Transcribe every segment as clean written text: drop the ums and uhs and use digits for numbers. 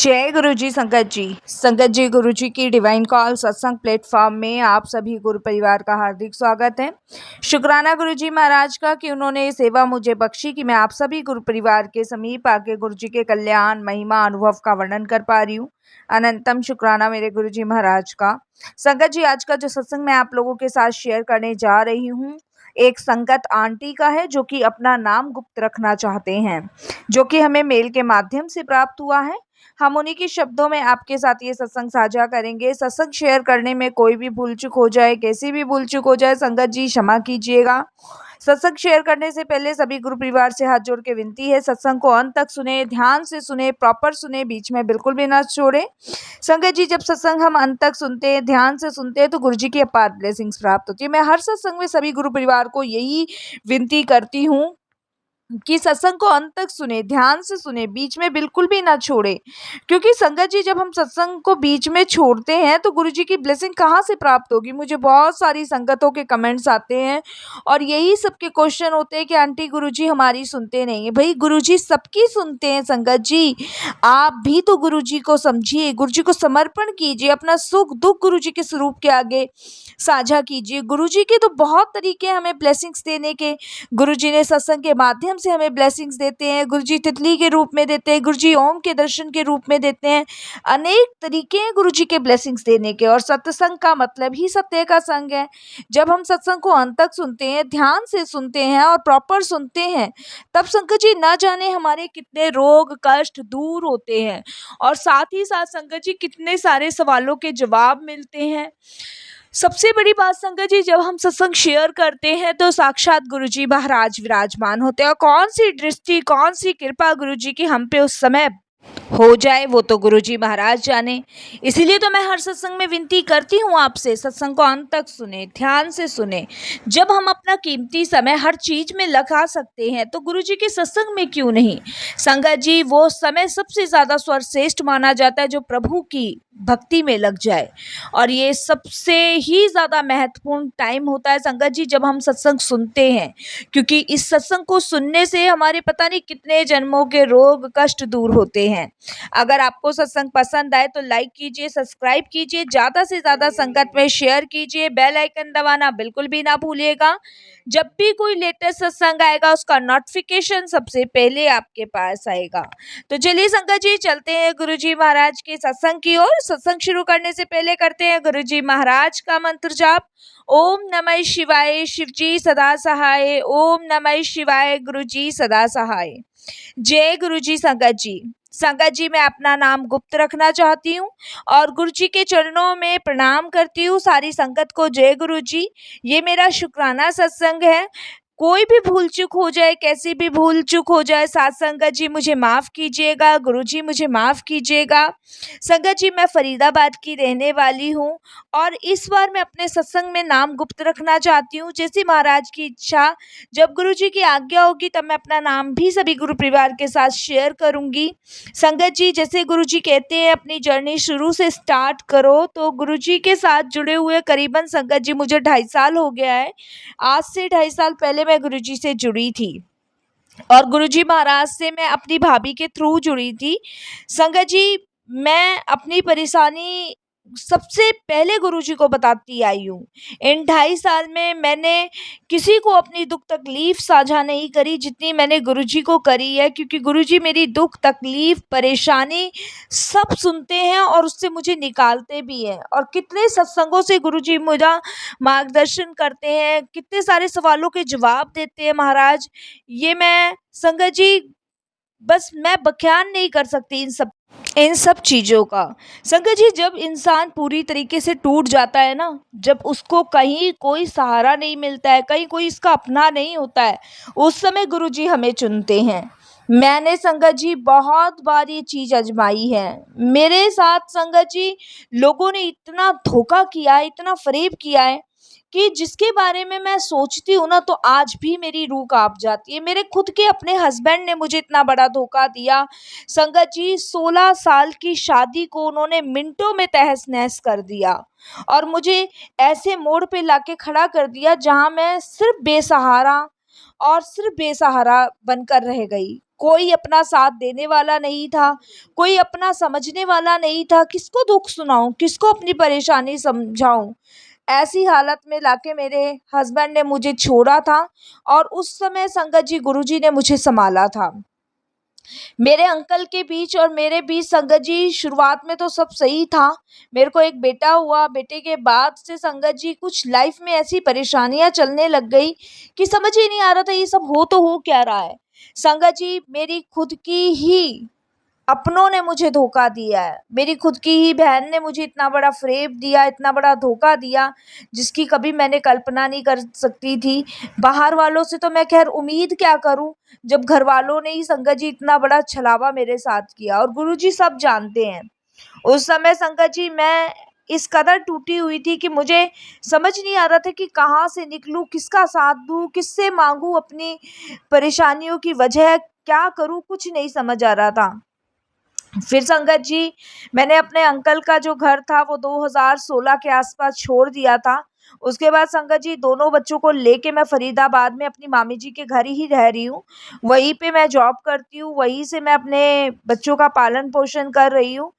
जय गुरु जी संगत जी। संगत जी, गुरु जी की डिवाइन कॉल सत्संग प्लेटफॉर्म में आप सभी गुरु परिवार का हार्दिक स्वागत है। शुक्राना गुरु जी महाराज का कि उन्होंने ये सेवा मुझे बख्शी कि मैं आप सभी गुरु परिवार के समीप आके गुरु जी के कल्याण महिमा अनुभव का वर्णन कर पा रही हूँ। अनंतम शुक्राना मेरे गुरु जी महाराज का। संगत जी, आज का जो सत्संग मैं आप लोगों के साथ शेयर करने जा रही हूँ, एक संगत आंटी का है जो कि अपना नाम गुप्त रखना चाहते हैं, जो कि हमें मेल के माध्यम से प्राप्त हुआ है। हम उन्हीं के शब्दों में आपके साथ ये सत्संग साझा करेंगे। सत्संग शेयर करने में कोई भी भूल चूक हो जाए, कैसी भी भूल चूक हो जाए, संगत जी क्षमा कीजिएगा। सत्संग शेयर करने से पहले सभी गुरु परिवार से हाथ जोड़ के विनती है, सत्संग को अंत तक सुने, ध्यान से सुने, प्रॉपर सुने, बीच में बिल्कुल भी ना छोड़े। संगत जी, जब सत्संग हम अंत तक सुनते हैं, ध्यान से सुनते हैं, तो गुरु जी की अपार ब्लेसिंग्स प्राप्त होती है। मैं हर सत्संग में सभी गुरु परिवार को यही विनती करती हूँ कि सत्संग को अंत तक सुने, ध्यान से सुने, बीच में बिल्कुल भी ना छोड़े। क्योंकि संगत जी, जब हम सत्संग को बीच में छोड़ते हैं तो गुरु जी की ब्लेसिंग कहाँ से प्राप्त होगी। मुझे बहुत सारी संगतों के कमेंट्स आते हैं और यही सबके क्वेश्चन होते हैं कि आंटी गुरु जी हमारी सुनते नहीं है। भाई, गुरु जी सबकी सुनते हैं संगत जी। आप भी तो गुरु जी को समझिए, गुरु जी को समर्पण कीजिए, अपना सुख दुख गुरु जी के स्वरूप के आगे साझा कीजिए। गुरु जी के तो बहुत तरीके हैं हमें ब्लेसिंग्स देने के। गुरु जी ने सत्संग के माध्यम से हमें ब्लेसिंग्स देते हैं, गुरु जी तितली के रूप में देते हैं, गुरु जी ओम के दर्शन के रूप में देते हैं। अनेक तरीके हैं गुरु जी के ब्लेसिंग्स देने के, और सत्संग का मतलब ही सत्य का संग है। जब हम सत्संग को अंत तक सुनते हैं, ध्यान से सुनते हैं और प्रॉपर सुनते हैं, तब संगत जी न जाने हमारे कितने रोग कष्ट दूर होते हैं, और साथ ही साथ संगत जी कितने सारे सवालों के जवाब मिलते हैं। सबसे बड़ी बात संगत जी, जब हम सत्संग शेयर करते हैं तो साक्षात गुरु जी महाराज विराजमान होते हैं, और कौन सी दृष्टि, कौन सी कृपा गुरु जी की हम पे उस समय हो जाए, वो तो गुरु जी महाराज जाने। इसीलिए तो मैं हर सत्संग में विनती करती हूँ आपसे, सत्संग को अंत तक सुने, ध्यान से सुने। जब हम अपना कीमती समय हर चीज में लगा सकते हैं तो गुरु जी के सत्संग में क्यों नहीं। संगत जी, वो समय सबसे ज्यादा सर्वश्रेष्ठ माना जाता है जो प्रभु की भक्ति में लग जाए, और ये सबसे ही ज्यादा महत्वपूर्ण टाइम होता है संगत जी, जब हम सत्संग सुनते हैं। क्योंकि इस सत्संग को सुनने से हमारे पता नहीं कितने जन्मों के रोग कष्ट दूर होते हैं। अगर आपको सत्संग पसंद आए तो लाइक कीजिए, सब्सक्राइब कीजिए, ज्यादा से ज्यादा संगत में शेयर कीजिए, बेल आइकन दबाना बिल्कुल भी ना भूलिएगा। जब भी कोई लेटेस्ट सत्संग आएगा उसका नोटिफिकेशन सबसे पहले आपके पास आएगा। तो चलिए संगत जी, चलते हैं गुरु जी महाराज के सत्संग की ओर। सत्संग शुरू करने से पहले करते हैं गुरु जी महाराज का मंत्र जाप। ओम नमः शिवाय, शिव जी सदा सहाय। ओम नमः शिवाय, गुरु जी सदा सहाय। जय गुरु जी संगत जी। संगत जी, मैं अपना नाम गुप्त रखना चाहती हूँ और गुरु जी के चरणों में प्रणाम करती हूँ सारी संगत को। जय गुरु जी। ये मेरा शुक्राना सत्संग है। कोई भी भूल चूक हो जाए, कैसी भी भूल चूक हो जाए, साथ संगत जी मुझे माफ कीजिएगा, गुरु जी मुझे माफ कीजिएगा। संगत जी, मैं फरीदाबाद की रहने वाली हूँ और इस बार मैं अपने सत्संग में नाम गुप्त रखना चाहती हूँ। जैसी महाराज की इच्छा, जब गुरु जी की आज्ञा होगी तब मैं अपना नाम भी सभी गुरु परिवार के साथ शेयर करूंगी। संगत जी, जैसे गुरु जी कहते हैं अपनी जर्नी शुरू से स्टार्ट करो, तो गुरु जी के साथ जुड़े हुए करीबन संगत जी मुझे 2.5 साल हो गया है। आज से 2.5 साल पहले मैं गुरु जी से जुड़ी थी, और गुरु जी महाराज से मैं अपनी भाभी के थ्रू जुड़ी थी। संगत जी, मैं अपनी परेशानी सबसे पहले गुरु जी को बताती आई हूँ। इन 2.5 साल में मैंने किसी को अपनी दुख तकलीफ साझा नहीं करी जितनी मैंने गुरु जी को करी है, क्योंकि गुरु जी मेरी दुख तकलीफ परेशानी सब सुनते हैं और उससे मुझे निकालते भी हैं। और कितने सत्संगों से गुरु जी मुझे मार्गदर्शन करते हैं, कितने सारे सवालों के जवाब देते हैं महाराज। ये मैं संगत जी बस मैं बयान नहीं कर सकती इन सब चीज़ों का। संगत जी, जब इंसान पूरी तरीके से टूट जाता है ना, जब उसको कहीं कोई सहारा नहीं मिलता है, कहीं कोई इसका अपना नहीं होता है, उस समय गुरु जी हमें चुनते हैं। मैंने संगत जी बहुत बार ये चीज़ आजमाई है। मेरे साथ संगत जी लोगों ने इतना धोखा किया है, इतना फरेब किया है कि जिसके बारे में मैं सोचती हूँ ना, तो आज भी मेरी रूह कांप जाती है। मेरे खुद के अपने हस्बैंड ने मुझे इतना बड़ा धोखा दिया। संगत जी, 16 साल की शादी को उन्होंने मिनटों में तहस नहस कर दिया, और मुझे ऐसे मोड़ पे लाके खड़ा कर दिया जहाँ मैं सिर्फ बेसहारा और सिर्फ बेसहारा बनकर रह गई। कोई अपना साथ देने वाला नहीं था, कोई अपना समझने वाला नहीं था। किसको दुख सुनाऊँ, किसको अपनी परेशानी समझाऊँ? ऐसी हालत में लाके मेरे हस्बैंड ने मुझे छोड़ा था और उस समय संगत जी गुरुजी ने मुझे सँभाला था। मेरे अंकल के बीच और मेरे बीच संगत जी शुरुआत में तो सब सही था। मेरे को एक बेटा हुआ, बेटे के बाद से संगत जी कुछ लाइफ में ऐसी परेशानियाँ चलने लग गई कि समझ ही नहीं आ रहा था ये सब हो तो हो क्या रहा है। संगत जी मेरी खुद की ही अपनों ने मुझे धोखा दिया है। मेरी खुद की ही बहन ने मुझे इतना बड़ा फ़रेब दिया, इतना बड़ा धोखा दिया, जिसकी कभी मैंने कल्पना नहीं कर सकती थी। बाहर वालों से तो मैं ख़ैर उम्मीद क्या करूँ, जब घरवालों ने ही संगत जी इतना बड़ा छलावा मेरे साथ किया और गुरुजी सब जानते हैं। उस समय संगत जी मैं इस कदर टूटी हुई थी कि मुझे समझ नहीं आ रहा था कि कहाँ से निकलूँ, किसका साथ दूँ, किससे माँगूँ अपनी परेशानियों की वजह, क्या करूँ, कुछ नहीं समझ आ रहा था। फिर संगत जी मैंने अपने अंकल का जो घर था वो 2016 के आसपास छोड़ दिया था। उसके बाद संगत जी दोनों बच्चों को लेके मैं फरीदाबाद में अपनी मामी जी के घर ही रह रही हूँ। वहीं पे मैं जॉब करती हूँ, वहीं से मैं अपने बच्चों का पालन-पोषण कर रही हूँ।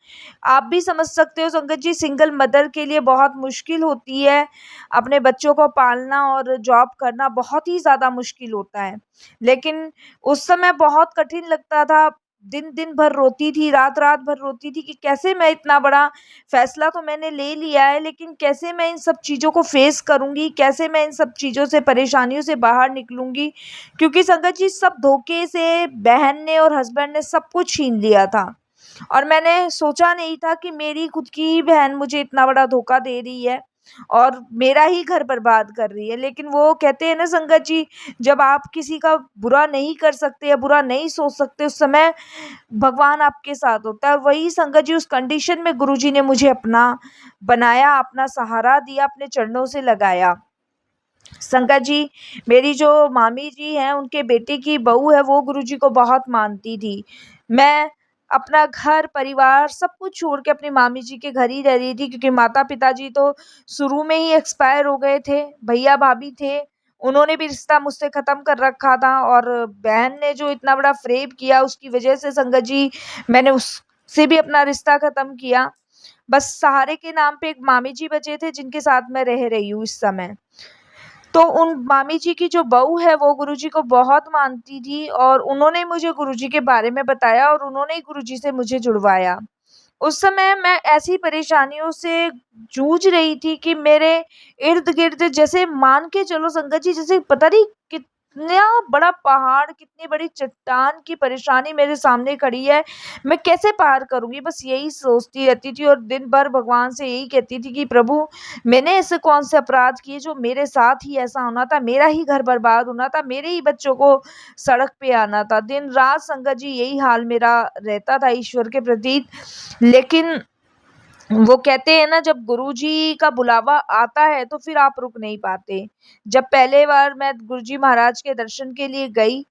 आप भी समझ सकते हो संगत जी सिंगल मदर के लिए बहुत मुश्किल होती है। अपने बच्चों को पालना और जॉब करना बहुत ही ज़्यादा मुश्किल होता है। लेकिन उस समय बहुत कठिन लगता था। दिन-दिन भर रोती थी, रात-रात भर रोती थी कि कैसे मैं इतना बड़ा फ़ैसला तो मैंने ले लिया है, लेकिन कैसे मैं इन सब चीज़ों को फ़ेस करूँगी, कैसे मैं इन सब चीज़ों से, परेशानियों से बाहर निकलूँगी? क्योंकि संगत जी सब धोखे से बहन ने और हस्बैंड ने सब कुछ छीन लिया था और मैंने सोचा नहीं था कि मेरी खुद की ही बहन मुझे इतना बड़ा धोखा दे रही है और मेरा ही घर बर्बाद कर रही है। लेकिन वो कहते हैं ना संगत जी, जब आप किसी का बुरा नहीं कर सकते या बुरा नहीं सोच सकते, उस समय भगवान आपके साथ होता है। और वही संगत जी उस कंडीशन में गुरुजी ने मुझे अपना बनाया, अपना सहारा दिया, अपने चरणों से लगाया। संगत जी मेरी जो मामी जी हैं, उनके बेटे की बहू है, वो गुरुजी को बहुत मानती थी। मैं अपना घर परिवार सब कुछ छोड़ के अपनी मामी जी के घर ही रह रही थी, क्योंकि माता-पिता जी तो शुरू में ही एक्सपायर हो गए थे। भैया-भाभी थे, उन्होंने भी रिश्ता मुझसे ख़त्म कर रखा था और बहन ने जो इतना बड़ा फ़रेब किया, उसकी वजह से संगत जी मैंने उससे भी अपना रिश्ता ख़त्म किया। बस सहारे के नाम पे एक मामी जी बचे थे, जिनके साथ मैं रह रही हूँ इस समय। तो उन मामी जी की जो बहू है वो गुरुजी को बहुत मानती थी और उन्होंने मुझे गुरुजी के बारे में बताया और उन्होंने ही गुरुजी से मुझे जुड़वाया। उस समय मैं ऐसी परेशानियों से जूझ रही थी कि मेरे इर्द-गिर्द जैसे मान के चलो संगत जी, जैसे पता नहीं कितना बड़ा पहाड़, कितनी बड़ी चट्टान की परेशानी मेरे सामने खड़ी है, मैं कैसे पार करूँगी? बस यही सोचती रहती थी और दिन भर भगवान से यही कहती थी कि प्रभु, मैंने ऐसे कौन से अपराध किए जो मेरे साथ ही ऐसा होना था, मेरा ही घर बर्बाद होना था, मेरे ही बच्चों को सड़क पे आना था। दिन-रात संगत जी यही हाल मेरा रहता था ईश्वर के प्रति। लेकिन वो कहते हैं ना, जब गुरुजी का बुलावा आता है तो फिर आप रुक नहीं पाते। जब पहले बार मैं गुरुजी महाराज के दर्शन के लिए गई,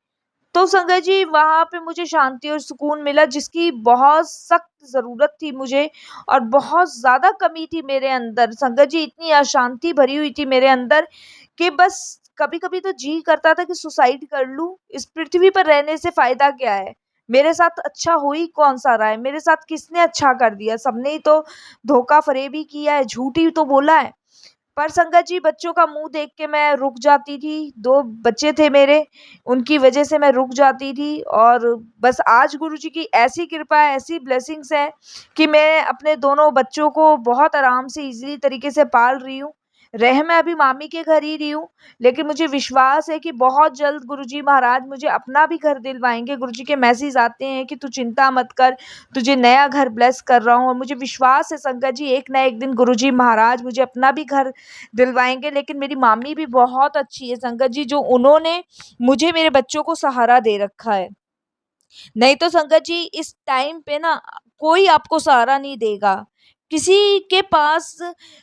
तो संगत जी वहाँ पे मुझे शांति और सुकून मिला, जिसकी बहुत सख्त ज़रूरत थी मुझे और बहुत ज़्यादा कमी थी मेरे अंदर। संगत जी इतनी अशांति भरी हुई थी मेरे अंदर कि बस कभी-कभी तो जी करता था कि सुसाइड कर लूँ। इस पृथ्वी पर रहने से फ़ायदा क्या है? मेरे साथ अच्छा हो ही कौन-सा रहा है? मेरे साथ किसने अच्छा कर दिया? सबने ही तो धोखा-फ़रेब ही किया है, झूठ ही तो बोला है। पर संगत जी बच्चों का मुँह देख के मैं रुक जाती थी, 2 बच्चे थे मेरे, उनकी वजह से मैं रुक जाती थी और बस आज गुरुजी की ऐसी कृपा है, ऐसी ब्लेसिंग्स है कि मैं अपने दोनों बच्चों को बहुत आराम से ईज़िली तरीके से पाल रही हूँ। रह मैं अभी मामी के घर ही रही हूँ, लेकिन मुझे विश्वास है कि बहुत जल्द गुरुजी महाराज मुझे अपना भी घर दिलवाएँगे। गुरुजी के मैसेज आते हैं कि तू चिंता मत कर, तुझे नया घर ब्लेस कर रहा हूँ और मुझे विश्वास है संगत जी एक ना एक दिन गुरुजी महाराज मुझे अपना भी घर दिलवाएँगे। लेकिन मेरी मामी भी बहुत अच्छी है संगत जी, जो उन्होंने मुझे मेरे बच्चों को सहारा दे रखा है। नहीं तो संगत जी इस टाइम पे ना कोई आपको सहारा नहीं देगा। किसी के पास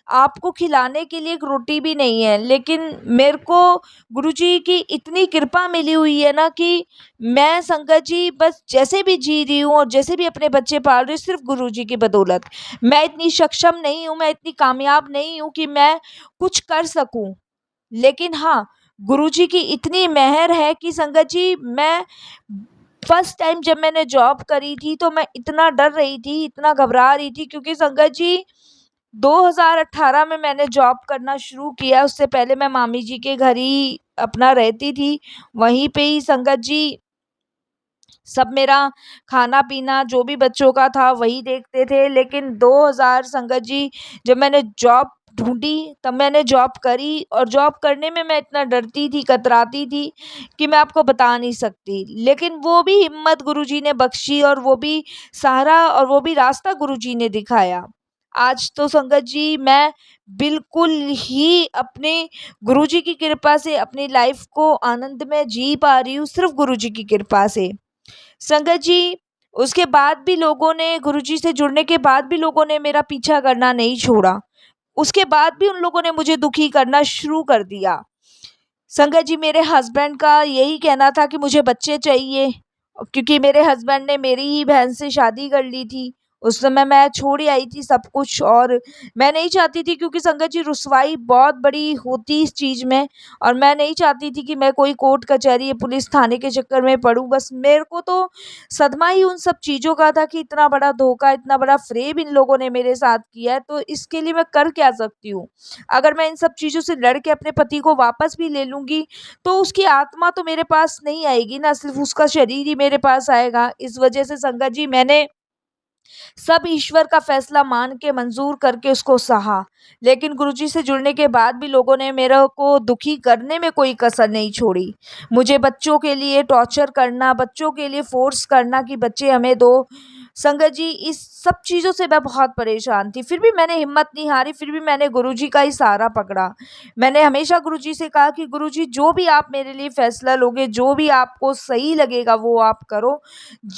आपको खिलाने के लिए एक रोटी भी नहीं है। लेकिन मेरे को गुरुजी की इतनी कृपा मिली हुई है ना कि मैं संगत जी बस जैसे भी जी रही हूँ और जैसे भी अपने बच्चे पाल रही हूँ, सिर्फ़ गुरुजी की बदौलत। मैं इतनी सक्षम नहीं हूँ, मैं इतनी कामयाब नहीं हूँ कि मैं कुछ कर सकूँ। लेकिन हाँ, गुरुजी की इतनी मेहर है कि संगत जी मैं फर्स्ट टाइम जब मैंने जॉब करी थी तो मैं इतना डर रही थी, इतना घबरा रही थी, क्योंकि संगत जी 2018 में मैंने जॉब करना शुरू किया। उससे पहले मैं मामी जी के घर ही अपना रहती थी। वहीं पे ही संगत जी सब मेरा खाना-पीना जो भी बच्चों का था वही देखते थे। लेकिन 2000 संगत जी जब मैंने जॉब ढूँढी तब मैंने जॉब करी, और जॉब करने में मैं इतना डरती थी, कतराती थी कि मैं आपको बता नहीं सकती। लेकिन वो भी हिम्मत गुरुजी ने बख्शी, और वो भी सहारा, और वो भी रास्ता गुरुजी ने दिखाया। आज तो संगत जी मैं बिल्कुल ही अपने गुरुजी की कृपा से अपनी लाइफ़ को आनंद में जी पा रही हूँ, सिर्फ़ गुरुजी की कृपा से। संगत जी, उसके बाद भी लोगों ने, गुरुजी से जुड़ने के बाद भी लोगों ने मेरा पीछा करना नहीं छोड़ा। उसके बाद भी उन लोगों ने मुझे दुखी करना शुरू कर दिया। संगत जी, मेरे हस्बैंड का यही कहना था कि मुझे बच्चे चाहिए, क्योंकि मेरे हस्बैंड ने मेरी ही बहन से शादी कर ली थी। उस समय मैं छोड़ ही आई थी सब कुछ, और मैं नहीं चाहती थी, क्योंकि संगत जी रुसवाई बहुत बड़ी होती इस चीज़ में, और मैं नहीं चाहती थी कि मैं कोई कोर्ट कचहरी या पुलिस थाने के चक्कर में पड़ूँ। बस मेरे को तो सदमा ही उन सब चीज़ों का था कि इतना बड़ा धोखा, इतना बड़ा फ़रेब इन लोगों ने मेरे साथ किया है, तो इसके लिए मैं कर क्या सकती हूँ? अगर मैं इन सब चीज़ों से लड़ के अपने पति को वापस भी ले लूँगी, तो उसकी आत्मा तो मेरे पास नहीं आएगी ना, सिर्फ़ उसका शरीर ही मेरे पास आएगा। इस वजह से संगत जी मैंने सब ईश्वर का फैसला मान के मंज़ूर करके उसको सहा। लेकिन गुरुजी से जुड़ने के बाद भी लोगों ने मेरे को दुखी करने में कोई कसर नहीं छोड़ी। मुझे बच्चों के लिए टॉर्चर करना, बच्चों के लिए फ़ोर्स करना कि बच्चे हमें दो। संगत जी, इस सब चीज़ों से मैं बहुत परेशान थी। फिर भी मैंने हिम्मत नहीं हारी, फिर भी मैंने गुरुजी का ही सहारा पकड़ा। मैंने हमेशा गुरुजी से कहा कि गुरुजी, जो भी आप मेरे लिए फ़ैसला लोगे, जो भी आपको सही लगेगा वो आप करो।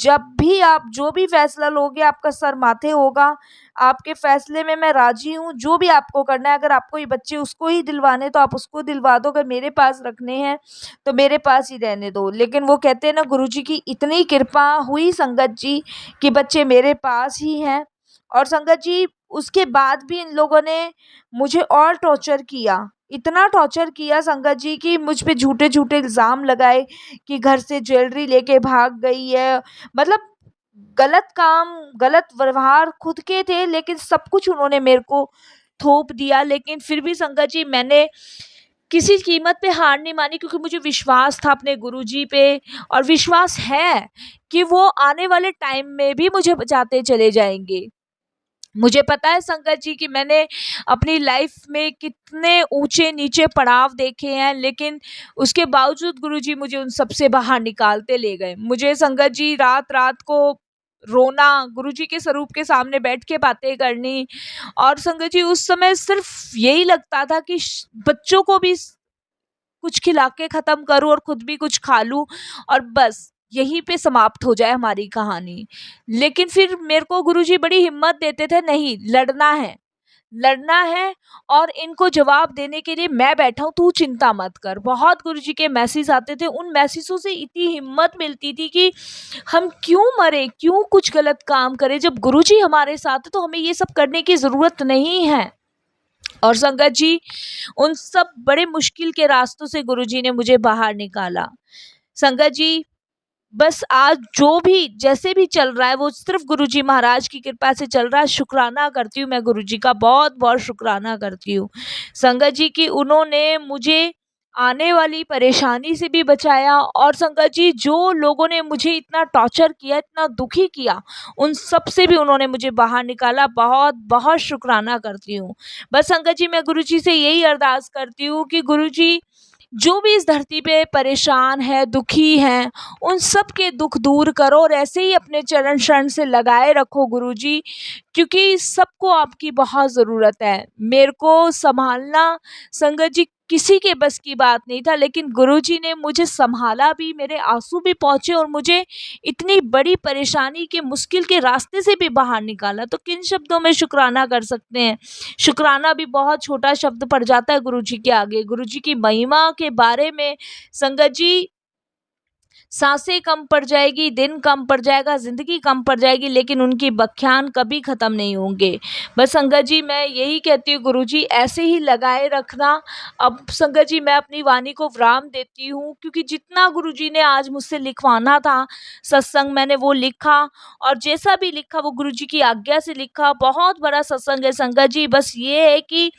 जब भी आप जो भी फ़ैसला लोगे आपका सर माथे होगा, आपके फ़ैसले में मैं राज़ी हूँ, जो भी आपको करना है। अगर आपको ये बच्चे उसको ही दिलवाने तो आप उसको दिलवा दो, अगर मेरे पास रखने हैं तो मेरे पास ही रहने दो। लेकिन वो कहते हैं ना, गुरुजी की इतनी कृपा हुई संगत जी कि बच्चे मेरे पास ही हैं। और संगत जी, उसके बाद भी इन लोगों ने मुझे और टॉर्चर किया, इतना टॉर्चर किया संगत जी कि मुझ पे झूठे-झूठे इल्ज़ाम लगाए कि घर से ज्वेलरी लेके भाग गई है। मतलब गलत काम, गलत व्यवहार खुद के थे, लेकिन सब कुछ उन्होंने मेरे को थोप दिया। लेकिन फिर भी संगत जी मैंने किसी कीमत पे हार नहीं मानी, क्योंकि मुझे विश्वास था अपने गुरुजी पे, और विश्वास है कि वो आने वाले टाइम में भी मुझे बचाते चले जाएँगे। मुझे पता है संगत जी कि मैंने अपनी लाइफ में कितने ऊँचे-नीचे पड़ाव देखे हैं, लेकिन उसके बावजूद गुरुजी मुझे उन सब से बाहर निकालते ले गए। मुझे संगत जी रात-रात को रोना, गुरुजी के स्वरूप के सामने बैठ के बातें करनी, और संगत जी उस समय सिर्फ़ यही लगता था कि बच्चों को भी कुछ खिला के ख़त्म करूँ और खुद भी कुछ खा लूँ, और बस यहीं पे समाप्त हो जाए हमारी कहानी। लेकिन फिर मेरे को गुरुजी बड़ी हिम्मत देते थे, नहीं लड़ना है, लड़ना है, और इनको जवाब देने के लिए मैं बैठा हूँ, तू चिंता मत कर। बहुत गुरुजी के मैसेज आते थे, उन मैसेजों से इतनी हिम्मत मिलती थी कि हम क्यों मरें, क्यों कुछ गलत काम करें, जब गुरुजी हमारे साथ हैं तो हमें ये सब करने की ज़रूरत नहीं है। और संगत जी, उन सब बड़े मुश्किल के रास्तों से गुरुजी ने मुझे बाहर निकाला। संगत जी, बस आज जो भी जैसे भी चल रहा है वो सिर्फ़ गुरुजी महाराज की कृपा से चल रहा है। शुक्राना करती हूँ मैं गुरुजी का, बहुत-बहुत शुक्राना करती हूँ। संगत जी कि उन्होंने मुझे आने वाली परेशानी से भी बचाया, और संगत जी जो लोगों ने मुझे इतना टॉर्चर किया, इतना दुखी किया, उन सब से भी उन्होंने मुझे बाहर निकाला। बहुत-बहुत शुक्राना करती हूँ। बस संगत जी मैं गुरुजी से यही अरदास करती हूँ कि गुरुजी, जो भी इस धरती पे परेशान है, दुखी हैं, उन सब के दुख दूर करो, और ऐसे ही अपने चरण शरण से लगाए रखो गुरुजी, क्योंकि सबको आपकी बहुत ज़रूरत है। मेरे को सँभालना संगत जी किसी के बस की बात नहीं था, लेकिन गुरुजी ने मुझे सँभाला भी, मेरे आँसू भी पहुँचे, और मुझे इतनी बड़ी परेशानी के मुश्किल के रास्ते से भी बाहर निकाला। तो किन शब्दों में शुक्राना कर सकते हैं? शुक्राना भी बहुत छोटा शब्द पड़ जाता है गुरुजी के आगे। गुरुजी की महिमा के बारे में संगत जी सांसें कम पड़ जाएगी, दिन कम पड़ जाएगा, ज़िंदगी कम पड़ जाएगी, लेकिन उनकी बख्यान कभी ख़त्म नहीं होंगे। बस संगत जी मैं यही कहती हूँ गुरुजी ऐसे ही लगाए रखना। अब संगत जी मैं अपनी वाणी को विराम देती हूँ, क्योंकि जितना गुरुजी ने आज मुझसे लिखवाना था सत्संग मैंने वो लिखा, और जैसा भी लिखा वो गुरुजी की आज्ञा से लिखा। बहुत बड़ा सत्संग है संगत जी, बस ये है कि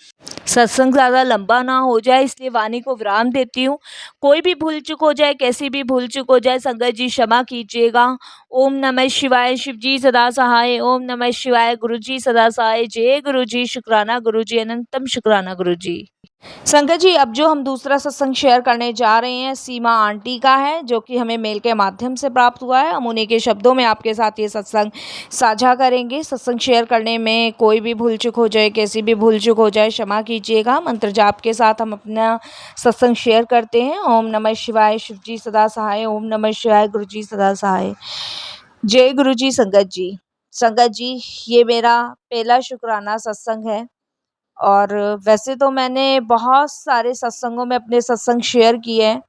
सत्संग ज़्यादा लंबा ना हो जाए, इसलिए वाणी को विराम देती हूँ। कोई भी भूल चूक हो जाए, कैसी भी भूल चूक हो जाए, संगत जी क्षमा कीजिएगा। ओम नमः शिवाय, शिव जी सदा सहाय। ओम नमः शिवाय, गुरु जी सदा सहाय। जय गुरु जी, शुक्राना गुरु जी, अनंतम शुक्राना गुरु जी। संगत जी अब जो हम दूसरा सत्संग शेयर करने जा रहे हैं सीमा आंटी का है, जो कि हमें मेल के माध्यम से प्राप्त हुआ है। हम उन्हीं के शब्दों में आपके साथ ये सत्संग साझा करेंगे। सत्संग शेयर करने में कोई भी भूल चूक हो जाए, कैसी भी भूल चूक हो जाए, क्षमा कीजिएगा। मंत्र जाप के साथ हम अपना सत्संग शेयर करते हैं। ओम नमः शिवाय, शिव जी सदा सहाय। ओम नमः शिवाय, गुरु जी सदा सहाय। जय गुरु जी। संगत जी, संगत जी ये मेरा पहला शुक्राना सत्संग है, और वैसे तो मैंने बहुत सारे सत्संगों में अपने सत्संग शेयर किए हैं,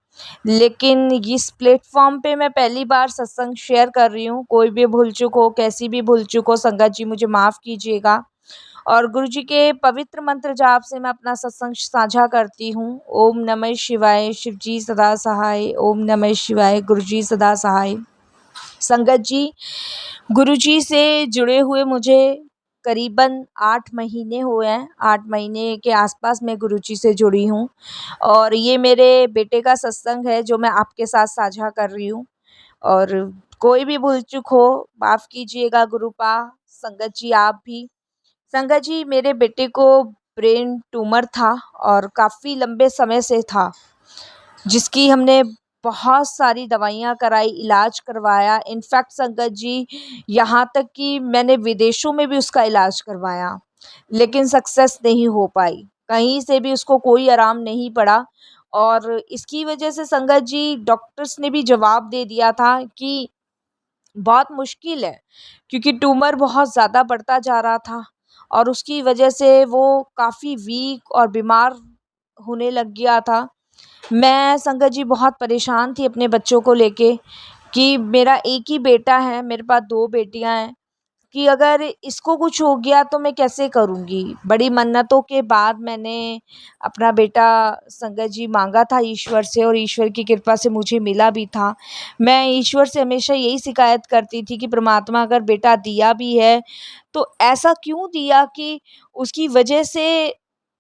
लेकिन इस प्लेटफॉर्म पे मैं पहली बार सत्संग शेयर कर रही हूँ। कोई भी भूल चूक हो, कैसी भी भूल चूक हो, संगत जी मुझे माफ़ कीजिएगा। और गुरु जी के पवित्र मंत्र जाप से मैं अपना सत्संग साझा करती हूँ। ओम नमः शिवाय, शिव जी सदा सहाय। ओम नमः शिवाय, गुरु जी सदा सहाय। संगत जी गुरुजी से जुड़े हुए मुझे करीबन 8 महीने हुए हैं। 8 महीने के आसपास मैं गुरुजी से जुड़ी हूँ, और ये मेरे बेटे का सत्संग है जो मैं आपके साथ साझा कर रही हूँ। और कोई भी भूल चूक हो माफ़ कीजिएगा गुरुपा, संगत जी आप भी। संगत जी मेरे बेटे को ब्रेन ट्यूमर था, और काफ़ी लंबे समय से था, जिसकी हमने बहुत सारी दवाइयाँ कराई, इलाज करवाया। इनफैक्ट संगत जी यहाँ तक कि मैंने विदेशों में भी उसका इलाज करवाया, लेकिन सक्सेस नहीं हो पाई। कहीं से भी उसको कोई आराम नहीं पड़ा, और इसकी वजह से संगत जी डॉक्टर्स ने भी जवाब दे दिया था कि बहुत मुश्किल है, क्योंकि ट्यूमर बहुत ज़्यादा बढ़ता जा रहा था, और उसकी वजह से वो काफ़ी वीक और बीमार होने लग गया था। मैं संगत जी बहुत परेशान थी अपने बच्चों को लेके, कि मेरा एक ही बेटा है, मेरे पास 2 बेटियां हैं, कि अगर इसको कुछ हो गया तो मैं कैसे करूँगी। बड़ी मन्नतों के बाद मैंने अपना बेटा संगत जी मांगा था ईश्वर से, और ईश्वर की कृपा से मुझे मिला भी था। मैं ईश्वर से हमेशा यही शिकायत करती थी कि परमात्मा अगर बेटा दिया भी है तो ऐसा क्यों दिया कि उसकी वजह से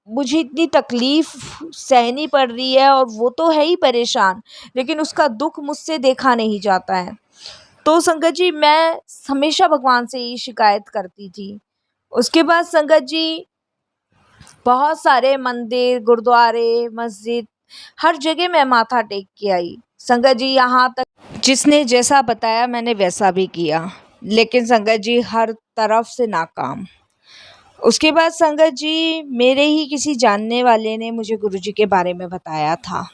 मुझे इतनी तकलीफ़ सहनी पड़ रही है, और वो तो है ही परेशान, लेकिन उसका दुःख मुझसे देखा नहीं जाता है। तो संगत जी मैं हमेशा भगवान से यही शिकायत करती थी। उसके बाद संगत जी बहुत सारे मंदिर, गुरुद्वारे, मस्जिद, हर जगह मैं माथा टेक के आई। संगत जी यहाँ तक जिसने जैसा बताया मैंने वैसा भी किया, लेकिन संगत जी हर तरफ से नाकाम। उसके बाद संगत जी मेरे ही किसी जानने वाले ने मुझे गुरुजी के बारे में बताया था।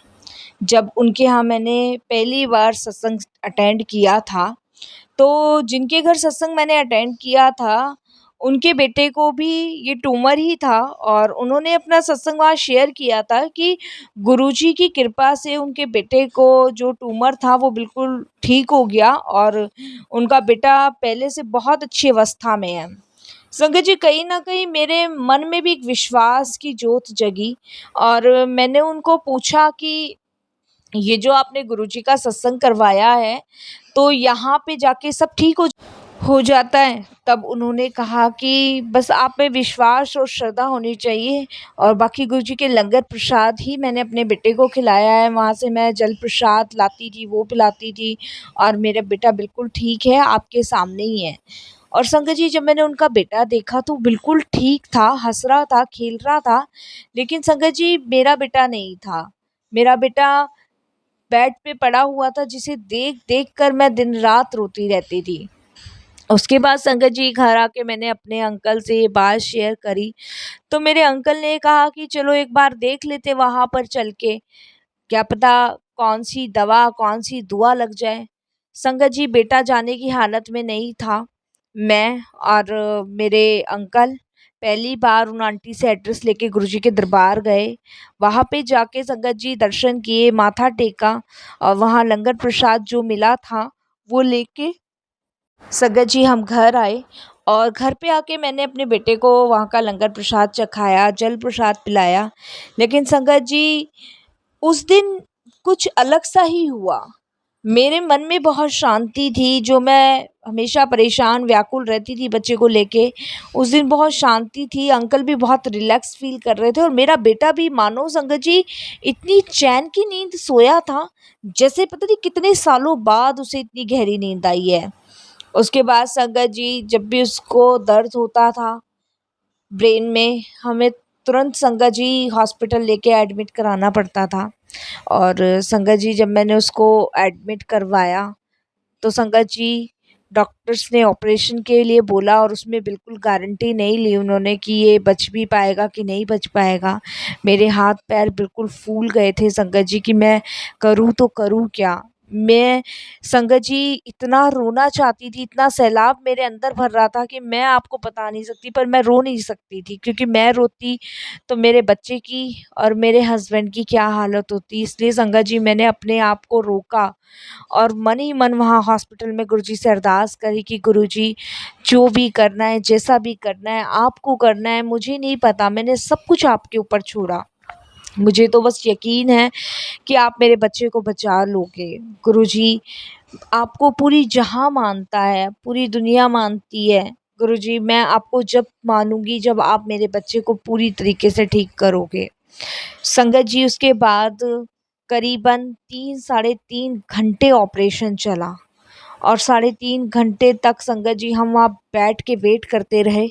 जब उनके यहाँ मैंने पहली बार सत्संग अटेंड किया था, तो जिनके घर सत्संग मैंने अटेंड किया था, उनके बेटे को भी ये ट्यूमर ही था, और उन्होंने अपना सत्संग वहाँ शेयर किया था कि गुरुजी की कृपा से उनके बेटे को जो ट्यूमर था वो बिल्कुल ठीक हो गया, और उनका बेटा पहले से बहुत अच्छी अवस्था में है। संगत जी कहीं न कहीं मेरे मन में भी एक विश्वास की ज्योत जगी, और मैंने उनको पूछा कि ये जो आपने गुरुजी का सत्संग करवाया है, तो यहाँ पे जाके सब ठीक हो जाता है? तब उन्होंने कहा कि बस आप में विश्वास और श्रद्धा होनी चाहिए, और बाकी गुरुजी के लंगर प्रसाद ही मैंने अपने बेटे को खिलाया है। वहाँ से मैं जल प्रसाद लाती थी, वो पिलाती थी, और मेरा बेटा बिल्कुल ठीक है, आपके सामने ही है। और संगत जी जब मैंने उनका बेटा देखा तो बिल्कुल ठीक था, हँस रहा था, खेल रहा था, लेकिन संगत जी मेरा बेटा नहीं था। मेरा बेटा बेड पे पड़ा हुआ था, जिसे देख-देख कर मैं दिन-रात रोती रहती थी। उसके बाद संगत जी घर आके मैंने अपने अंकल से ये बात शेयर करी, तो मेरे अंकल ने कहा कि चलो एक बार देख लेते वहाँ पर चल के, क्या पता कौन-सी दवा, कौन-सी दुआ लग जाए। संगत जी बेटा जाने की हालत में नहीं था। मैं और मेरे अंकल पहली बार उन आंटी से एड्रेस लेके गुरुजी के दरबार गए। वहाँ पे जाके संगत जी दर्शन किए, माथा टेका और वहाँ लंगर प्रसाद जो मिला था वो लेके संगत जी हम घर आए। और घर पे आके मैंने अपने बेटे को वहाँ का लंगर प्रसाद चखाया, जल प्रसाद पिलाया। लेकिन संगत जी उस दिन कुछ अलग सा ही हुआ। मेरे मन में बहुत शांति थी, जो मैं हमेशा परेशान व्याकुल रहती थी बच्चे को लेके, उस दिन बहुत शांति थी। अंकल भी बहुत रिलैक्स फ़ील कर रहे थे और मेरा बेटा भी मानो संगत जी इतनी चैन की नींद सोया था, जैसे पता नहीं कितने सालों बाद उसे इतनी गहरी नींद आई है। उसके बाद संगत जी जब भी उसको दर्द होता था ब्रेन में, हमें तुरंत संगत जी हॉस्पिटल लेके एडमिट कराना पड़ता था। और संगत जी जब मैंने उसको एडमिट करवाया तो संगत जी डॉक्टर्स ने ऑपरेशन के लिए बोला और उसमें बिल्कुल गारंटी नहीं ली उन्होंने कि ये बच भी पाएगा कि नहीं बच पाएगा। मेरे हाथ पैर बिल्कुल फूल गए थे संगत जी कि मैं करूँ तो करूँ क्या? मैं संगत जी इतना रोना चाहती थी, इतना सैलाब मेरे अंदर भर रहा था कि मैं आपको बता नहीं सकती, पर मैं रो नहीं सकती थी क्योंकि मैं रोती तो मेरे बच्चे की और मेरे हस्बैंड की क्या हालत होती। इसलिए संगत जी मैंने अपने आप को रोका और मन ही मन वहाँ हॉस्पिटल में गुरुजी से अरदास करी कि गुरुजी जो भी करना है, जैसा भी करना है आपको करना है, मुझे नहीं पता, मैंने सब कुछ आपके ऊपर छोड़ा। मुझे तो बस यकीन है कि आप मेरे बच्चे को बचा लोगे। गुरुजी आपको पूरी जहाँ मानता है, पूरी दुनिया मानती है। गुरुजी मैं आपको जब मानूँगी जब आप मेरे बच्चे को पूरी तरीके से ठीक करोगे। संगत जी उसके बाद करीबन 3 साढ़े 3 घंटे ऑपरेशन चला और साढ़े 3 घंटे तक संगत जी हम वहाँ बैठ के वेट करते रहे।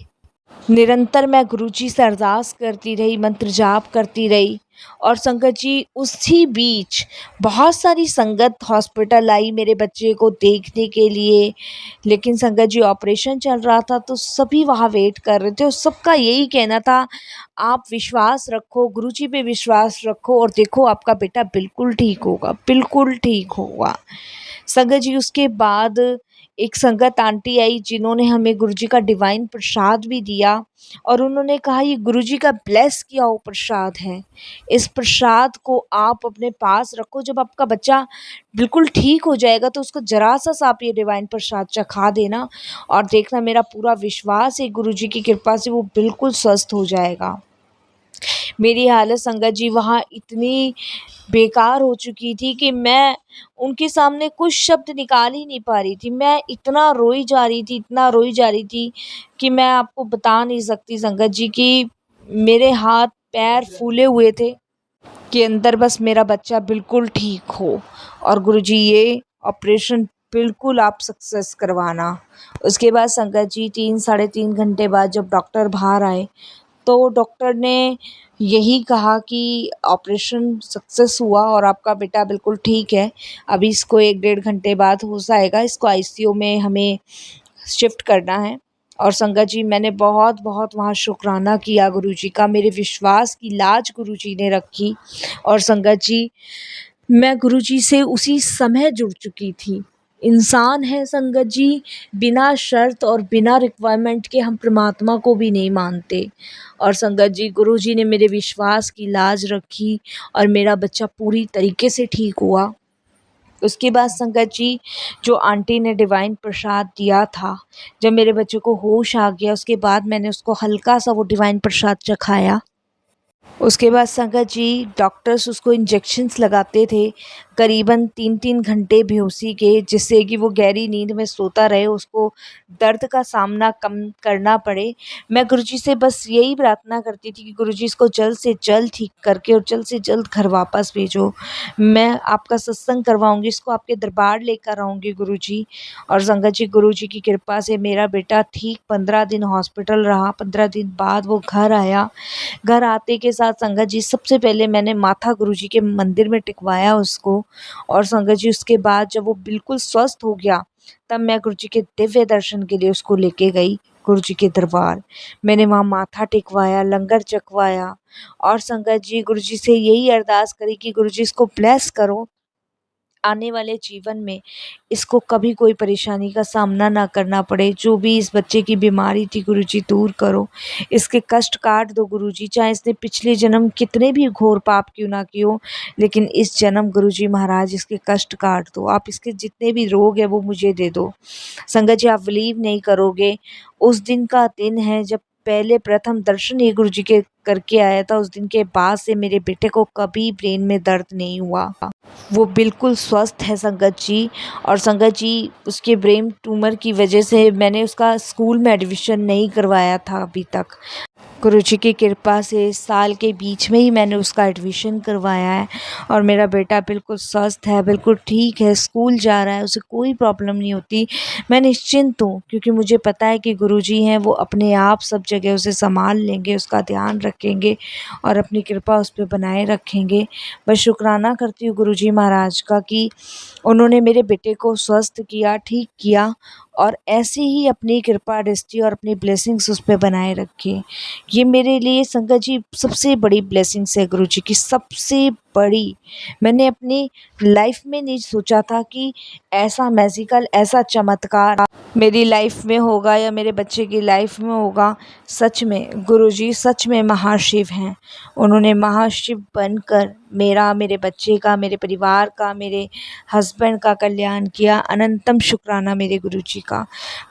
निरंतर मैं गुरुजी से अरदास करती रही, मंत्र जाप करती रही और संगत जी उसी बीच बहुत सारी संगत हॉस्पिटल आई मेरे बच्चे को देखने के लिए। लेकिन संगत जी ऑपरेशन चल रहा था तो सभी वहाँ वेट कर रहे थे और सबका यही कहना था, आप विश्वास रखो, गुरुजी पे विश्वास रखो और देखो आपका बेटा बिल्कुल ठीक होगा, बिल्कुल ठीक होगा। संगत जी उसके बाद एक संगत आंटी आई जिन्होंने हमें गुरुजी का डिवाइन प्रसाद भी दिया और उन्होंने कहा ये गुरुजी का ब्लेस किया हुआ प्रसाद है, इस प्रसाद को आप अपने पास रखो, जब आपका बच्चा बिल्कुल ठीक हो जाएगा तो उसको जरा सा आप ये डिवाइन प्रसाद चखा देना और देखना मेरा पूरा विश्वास है गुरुजी की कृपा से वो बिल्कुल स्वस्थ हो जाएगा। मेरी हालत संगत जी वहाँ इतनी बेकार हो चुकी थी कि मैं उनके सामने कुछ शब्द निकाल ही नहीं पा रही थी। मैं इतना रोई जा रही थी, इतना रोई जा रही थी कि मैं आपको बता नहीं सकती संगत जी कि मेरे हाथ पैर फूले हुए थे कि अंदर बस मेरा बच्चा बिल्कुल ठीक हो और गुरुजी ये ऑपरेशन बिल्कुल आप सक्सेस करवाना। उसके बाद संगत जी 3 साढ़े 3 घंटे बाद जब डॉक्टर बाहर आए तो डॉक्टर ने यही कहा कि ऑपरेशन सक्सेस हुआ और आपका बेटा बिल्कुल ठीक है। अभी इसको 1 डेढ़ घंटे बाद हो जाएगा, इसको आईसीयू में हमें शिफ्ट करना है। और संगत जी मैंने बहुत-बहुत वहाँ शुक्राना किया गुरुजी का, मेरे विश्वास की लाज गुरुजी ने रखी और संगत जी मैं गुरुजी से उसी समय जुड़ चुकी थी। इंसान है संगत जी, बिना शर्त और बिना रिक्वायरमेंट के हम परमात्मा को भी नहीं मानते और संगत जी गुरुजी ने मेरे विश्वास की लाज रखी और मेरा बच्चा पूरी तरीके से ठीक हुआ। उसके बाद संगत जी जो आंटी ने डिवाइन प्रसाद दिया था, जब मेरे बच्चे को होश आ गया उसके बाद मैंने उसको हल्का-सा वो डिवाइन प्रसाद चखाया। उसके बाद संगत जी डॉक्टर्स उसको इंजेक्शंस लगाते थे करीबन 3-3 घंटे बेहोशी के, जिससे कि वो गहरी नींद में सोता रहे, उसको दर्द का सामना कम करना पड़े। मैं गुरुजी से बस यही प्रार्थना करती थी कि गुरुजी इसको जल्द से जल्द ठीक करके और जल्द से जल्द घर वापस भेजो। मैं आपका सत्संग करवाऊँगी, इसको आपके दरबार लेकर आऊँगी गुरुजी। और संगत जी गुरुजी की कृपा से मेरा बेटा ठीक 15 दिन हॉस्पिटल रहा, 15 दिन बाद वो घर आया। घर आते के साथ संगत जी सबसे पहले मैंने माथा गुरुजी के मंदिर में टिकवाया उसको और संगत जी उसके बाद जब वो बिल्कुल स्वस्थ हो गया तब मैं गुरुजी के दिव्य दर्शन के लिए उसको लेके गई गुरुजी के दरबार। मैंने वहाँ माथा टिकवाया, लंगर चखवाया और संगत जी गुरुजी से यही अरदास करी कि गुरुजी इसको ब्लेस करो आने वाले जीवन में इसको कभी कोई परेशानी का सामना ना करना पड़े। जो भी इस बच्चे की बीमारी थी गुरुजी दूर करो, इसके कष्ट काट दो गुरुजी। चाहे इसने पिछले जन्म कितने भी घोर पाप क्यों ना किए हो, लेकिन इस जन्म गुरुजी महाराज इसके कष्ट काट दो। आप इसके जितने भी रोग है वो मुझे दे दो। संगत जी, आप बिलीव नहीं करोगे, उस दिन का दिन है जब पहले प्रथम दर्शन ये गुरुजी के करके आया था। उस दिन के बाद से मेरे बेटे को कभी ब्रेन में दर्द नहीं हुआ। वो बिल्कुल स्वस्थ है संगत जी। और संगत जी, उसके ब्रेन ट्यूमर की वजह से मैंने उसका स्कूल में एडमिशन नहीं करवाया था अभी तक। गुरुजी की कृपा से साल के बीच में ही मैंने उसका एडमिशन करवाया है और मेरा बेटा बिल्कुल स्वस्थ है, बिल्कुल ठीक है, स्कूल जा रहा है, उसे कोई प्रॉब्लम नहीं होती। मैं निश्चिंत हूँ क्योंकि मुझे पता है कि गुरुजी हैं, वो अपने आप सब जगह उसे संभाल लेंगे, उसका ध्यान रखेंगे और अपनी कृपा उस पर बनाए रखेंगे। बस शुक्राना करती हूँ गुरुजी महाराज का कि उन्होंने मेरे बेटे को स्वस्थ किया, ठीक किया और ऐसे ही अपनी कृपा दृष्टि और अपनी ब्लेसिंग्स उस पे बनाए रखे। ये मेरे लिए संगत जी सबसे बड़ी ब्लेसिंग्स है गुरुजी की, सबसे बड़ी। मैंने अपनी लाइफ में नहीं सोचा था कि ऐसा मैजिकल, ऐसा चमत्कार मेरी लाइफ में होगा या मेरे बच्चे की लाइफ में होगा। सच में गुरुजी सच में महाशिव हैं। उन्होंने महाशिव बनकर मेरा, मेरे बच्चे का, मेरे परिवार का, मेरे हस्बैंड का कल्याण किया। अनंतम शुक्राना मेरे गुरुजी का।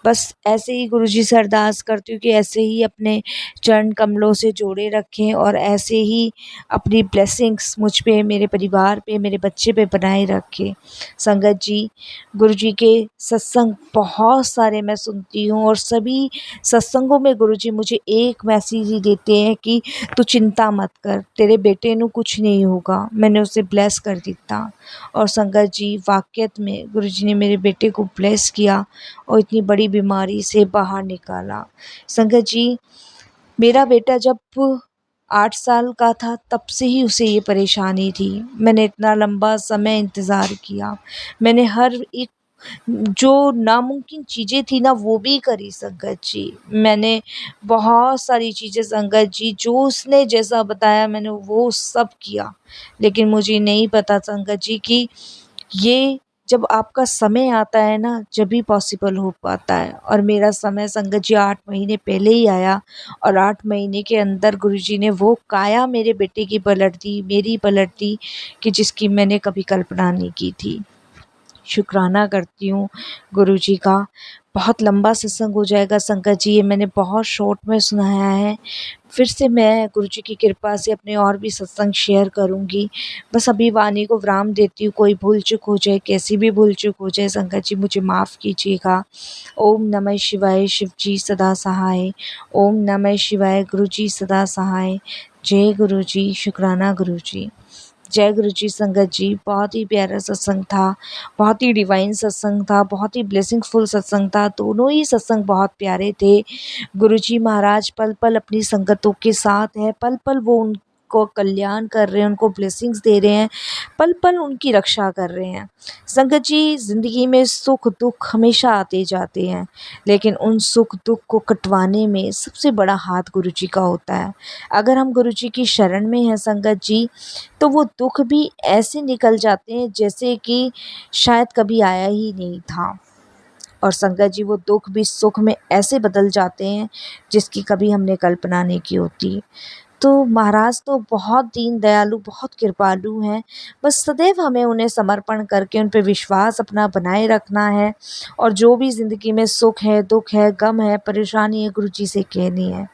बस ऐसे ही गुरुजी से अरदास करती हूँ कि ऐसे ही अपने चरण कमलों से जोड़े रखें और ऐसे ही अपनी ब्लेसिंग्स मुझ पे, मेरे परिवार पे, मेरे बच्चे पे बनाए रखें। संगत जी, गुरुजी के सत्संग बहुत सारे मैं सुनती हूँ और सभी सत्संगों में गुरुजी मुझे एक मैसेज ही देते हैं कि तू चिंता मत कर, तेरे बेटे नू कुछ नहीं होगा, मैंने उसे ब्लेस कर दिता। और संगत जी, वाक़ई में गुरुजी ने मेरे बेटे को ब्लेस किया और इतनी बड़ी बीमारी से बाहर निकाला। संगत जी, मेरा बेटा जब 8 साल का था तब से ही उसे ये परेशानी थी। मैंने इतना लंबा समय इंतज़ार किया। मैंने हर एक जो नामुमकिन चीज़ें थी ना वो भी करी संगत जी। मैंने बहुत सारी चीज़ें संगत जी, जो उसने जैसा बताया मैंने वो सब किया। लेकिन मुझे नहीं पता संगत जी कि ये जब आपका समय आता है ना, जभी पॉसिबल हो पाता है। और मेरा समय संगत जी 8 महीने पहले ही आया और 8 महीने के अंदर गुरुजी ने वो काया मेरे बेटे की पलट दी, मेरी पलट दी कि जिसकी मैंने कभी कल्पना नहीं की थी। शुक्राना करती हूँ गुरुजी का। बहुत लंबा सत्संग हो जाएगा संगत जी, ये मैंने बहुत शॉर्ट में सुनाया है। फिर से मैं गुरुजी की कृपा से अपने और भी सत्संग शेयर करूँगी। बस अभी वाणी को विराम देती हूँ। कोई भूल चूक हो जाए, कैसी भी भूल चूक हो जाए संगत जी मुझे माफ़ कीजिएगा। ओम नमः शिवाय, शिव जी सदा सहाय। ओम नमः शिवाय, गुरुजी सदा सहाय। जय गुरुजी, शुक्राना गुरुजी। जय गुरुजी। संगत जी, बहुत ही प्यारा सत्संग था, बहुत ही डिवाइन सत्संग था, बहुत ही ब्लेसिंगफुल सत्संग था। दोनों ही सत्संग बहुत प्यारे थे। गुरुजी महाराज पल पल अपनी संगतों के साथ हैं, पल पल वो उनको कल्याण कर रहे हैं, उनको ब्लेसिंग्स दे रहे हैं, पल पल उनकी रक्षा कर रहे हैं। संगत जी, ज़िंदगी में सुख दुख हमेशा आते जाते हैं, लेकिन उन सुख दुख को कटवाने में सबसे बड़ा हाथ गुरुजी का होता है। अगर हम गुरुजी की शरण में हैं संगत जी, तो वो दुख भी ऐसे निकल जाते हैं जैसे कि शायद कभी आया ही नहीं था। और संगत जी, वो दुख भी सुख में ऐसे बदल जाते हैं जिसकी कभी हमने कल्पना नहीं की होती। तो महाराज तो बहुत दीन दयालु, बहुत कृपालु हैं। बस सदैव हमें उन्हें समर्पण करके उन पे विश्वास अपना बनाए रखना है और जो भी ज़िंदगी में सुख है, दुख है, गम है, परेशानी है, गुरुजी से कहनी है।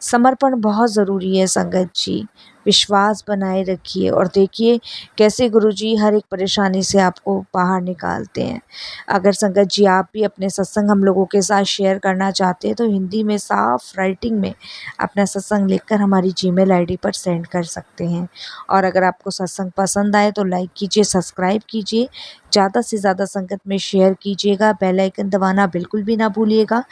समर्पण बहुत ज़रूरी है संगत जी। विश्वास बनाए रखिए और देखिए कैसे गुरुजी हर एक परेशानी से आपको बाहर निकालते हैं। अगर संगत जी आप भी अपने सत्संग हम लोगों के साथ शेयर करना चाहते हैं तो हिंदी में साफ राइटिंग में अपना सत्संग लिखकर हमारी जीमेल आईडी पर सेंड कर सकते हैं। और अगर आपको सत्संग पसंद आए तो लाइक कीजिए, सब्सक्राइब कीजिए, ज़्यादा से ज़्यादा संगत में शेयर कीजिएगा, बेल आइकन दबाना बिल्कुल भी ना भूलिएगा।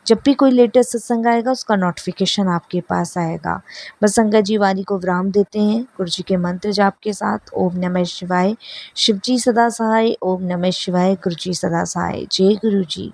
जब भी कोई लेटेस्ट सत्संग आएगा उसका नोटिफिकेशन आपके पास आएगा। बस संगत जी, वाणी को विराम देते हैं गुरुजी के मंत्र जाप के साथ। ओम नमः शिवाय, शिव जी सदा सहाय। ओम नमः शिवाय, गुरुजी सदा सहाय। जय गुरुजी।